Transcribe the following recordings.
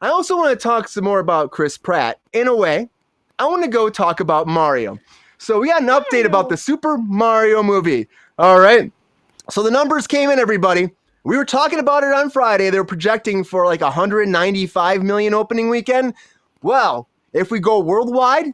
I also want to talk some more about Chris Pratt. In a way, I want to go talk about Mario. So we got an update about the Super Mario movie. All right. So the numbers came in, everybody. We were talking about it on Friday. They were projecting for like 195 million opening weekend. Well, if we go worldwide,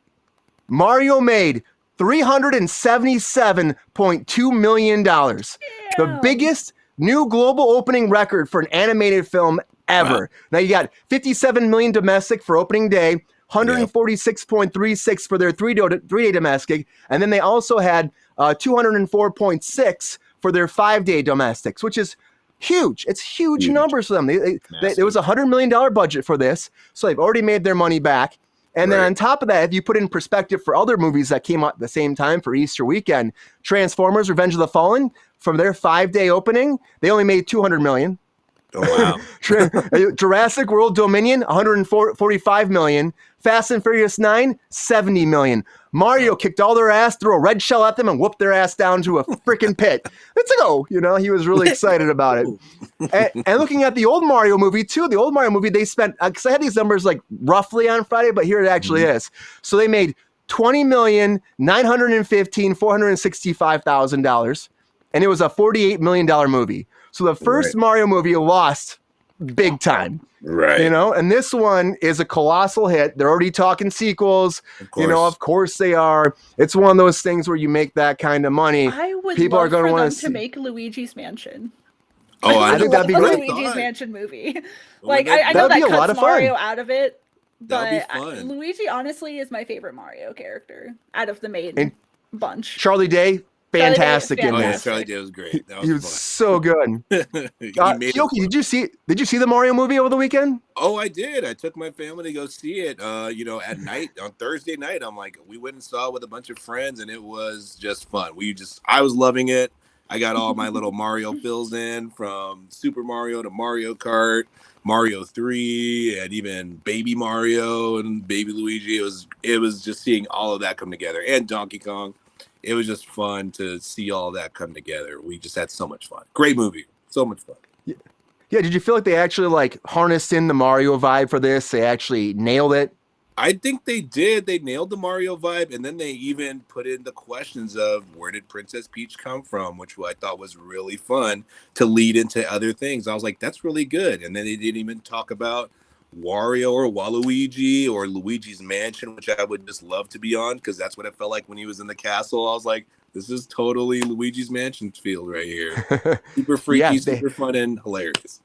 Mario made $377.2 million. The biggest new global opening record for an animated film ever. Wow. Now you got 57 million domestic for opening day, 146.36 for their three-day domestic, and then they also had 204.6 for their 5-day domestics, which is huge. It's huge numbers for them. There was a $100 million budget for this, so they've already made their money back. And then on top of that, if you put in perspective for other movies that came out at the same time for Easter weekend, Transformers: Revenge of the Fallen, from their 5-day opening, they only made $200 million. Oh, wow. Jurassic World Dominion, $145 million. Fast and Furious 9, $70 million. Mario kicked all their ass, threw a red shell at them, and whooped their ass down to a freaking pit. Let's go. He was really excited about it. And looking at the old Mario movie, too, they spent, because I had these numbers like roughly on Friday, but here it actually is. So they made $20,915,465,000, and it was a $48 million movie. So the first Mario movie lost big time. Right. And this one is a colossal hit. They're already talking sequels. Of course they are. It's one of those things where you make that kind of money. I would love for them to make Luigi's Mansion. Oh, I think that'd be great. Luigi's Mansion movie. I know that cuts Mario out of it, but Luigi honestly is my favorite Mario character out of the main bunch. Charlie Day. Fantastic in this. Charlie Day was great. He was so good. Keoki, did you see the Mario movie over the weekend? Oh, I did. I took my family to go see it. At night on Thursday night. We went and saw it with a bunch of friends, and it was just fun. I was loving it. I got all my little Mario fills in, from Super Mario to Mario Kart, Mario 3, and even Baby Mario and Baby Luigi. It was just seeing all of that come together, and Donkey Kong. It was just fun to see all that come together. We just had so much fun. Great movie. So much fun. Yeah. Did you feel like they actually harnessed in the Mario vibe for this? They actually nailed it? I think they did. They nailed the Mario vibe. And then they even put in the questions of where did Princess Peach come from, which I thought was really fun to lead into other things. I was like, that's really good. And then they didn't even talk about Wario or Waluigi or Luigi's Mansion, which I would just love to be on, because that's what it felt like when he was in the castle. I was like, this is totally Luigi's Mansion field right here. Super freaky, super fun, and hilarious.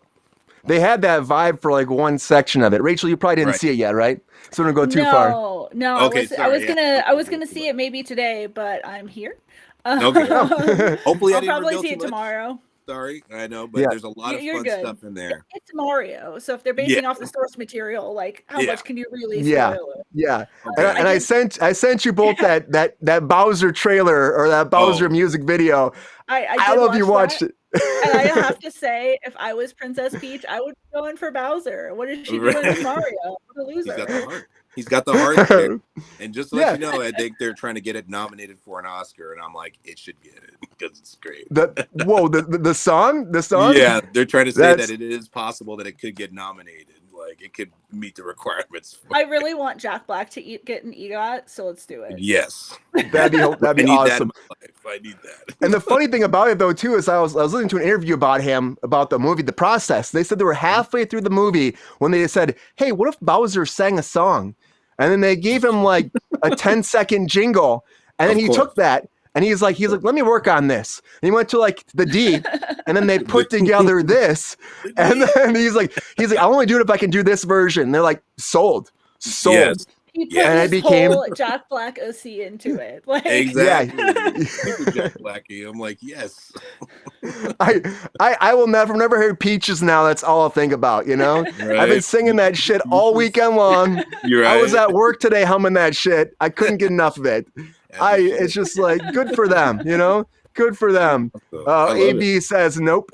They had that vibe for one section of it. Rachel, you probably didn't see it yet, right? So don't go too far. No. Okay, I was gonna see it maybe today, but I'm here. Okay. Hopefully, I'll probably see it tomorrow. Sorry, I know, but there's a lot of fun stuff in there. It's Mario, so if they're basing off the source material, how much can you really spoil it? Yeah. Okay. And I sent you both that Bowser trailer or that Bowser music video. I love you watched it. And I have to say, if I was Princess Peach, I would go in for Bowser. What is she doing with Mario? What a loser. He's got the heart there. And just to let you know, I think they're trying to get it nominated for an Oscar, and I'm like, it should get it because it's great. The song? Yeah, they're trying to say that it is possible that it could get nominated. It could meet the requirements. I really want Jack Black to get an EGOT, so let's do it. Yes. That'd be awesome. I need that. And the funny thing about it, though, too, is I was listening to an interview about him, about the movie, The Process. They said they were halfway through the movie when they said, hey, what if Bowser sang a song? And then they gave him a 10-second jingle. And then he took that. And he's like, let me work on this. And he went to the D, and then they put together this. And then he's like, I'll only do it if I can do this version. And they're like, sold. Yes. He put his whole Jack Black OC into it. Exactly. Super Jack Blacky. I'm like, yes. I will never hear Peaches now. That's all I'll think about, Right. I've been singing that shit all weekend long. You're right. I was at work today humming that shit. I couldn't get enough of it. It's just good for them, Good for them. AB says nope.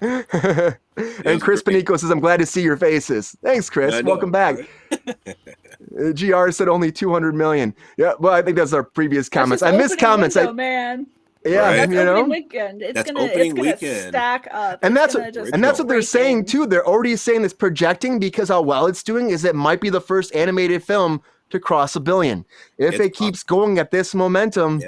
Nope. And Chris Panico says, I'm glad to see your faces. Thanks, Chris. Welcome back. GR said only 200 million. Yeah, well, I think that's our previous comments. I missed comments. Man. Yeah, that's you opening know? weekend. It's That's gonna opening weekend. stack up. And it's that's what they're saying too. They're already saying this projecting because how well it's doing is it might be the first animated film to cross $1 billion. If it keeps going at this momentum,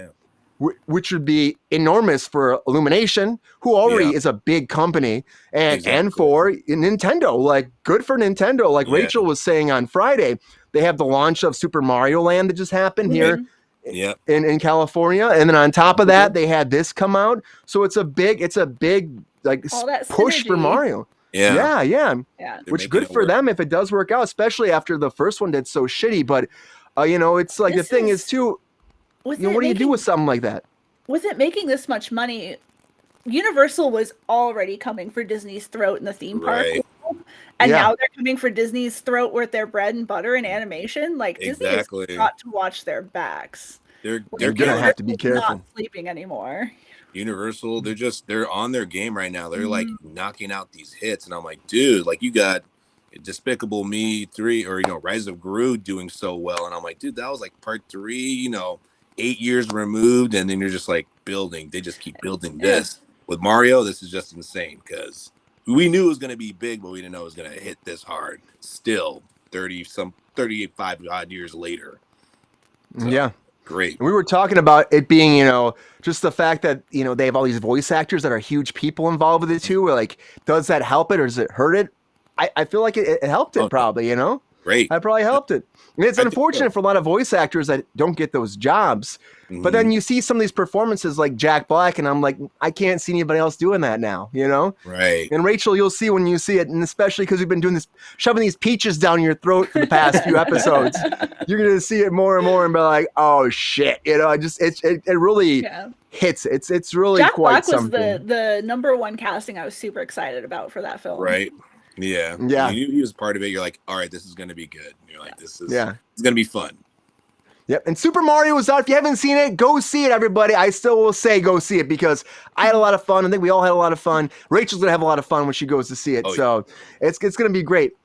which would be enormous for Illumination, who already is a big company, and for Nintendo, like good for Nintendo. Like Rachel was saying on Friday, they have the launch of Super Mario Land that just happened here in California, and then on top of that, they had this come out. So it's a big like push for Mario. Yeah. Which good for them if it does work out, especially after the first one did so shitty. But it's like the thing is too. What do you do with something like that? With it making this much money, Universal was already coming for Disney's throat in the theme park. And now they're coming for Disney's throat with their bread and butter in animation. Like Disney has got to watch their backs. They're gonna have to be careful. Not sleeping anymore. Universal, they're on their game right now. They're like knocking out these hits, and I'm like, dude, like you got Despicable Me 3 or Rise of Gru doing so well, and I'm like, dude, that was like part 3, 8 years removed, and then you're just like building. They just keep building this. With Mario, this is just insane because we knew it was going to be big, but we didn't know it was going to hit this hard. Still, 35 odd years later. So, great. We were talking about it being, just the fact that, they have all these voice actors that are huge people involved with it too. Like, does that help it or does it hurt it? I feel like it helped it probably, Great. I probably helped it. And it's unfortunate for a lot of voice actors that don't get those jobs. But then you see some of these performances like Jack Black, and I'm like, I can't see anybody else doing that now, Right. And Rachel, you'll see when you see it, and especially because we've been doing this, shoving these peaches down your throat for the past few episodes, you're gonna see it more and more, and be like, oh shit, it really hits. It's really Jack quite Black something. Was the number one casting I was super excited about for that film. Right. Yeah. You knew he was part of it. You're like, all right, this is gonna be good. You're like, it's gonna be fun. Yep, and Super Mario was out. If you haven't seen it, go see it, everybody. I still will say go see it because I had a lot of fun. I think we all had a lot of fun. Rachel's gonna have a lot of fun when she goes to see it. It's gonna be great.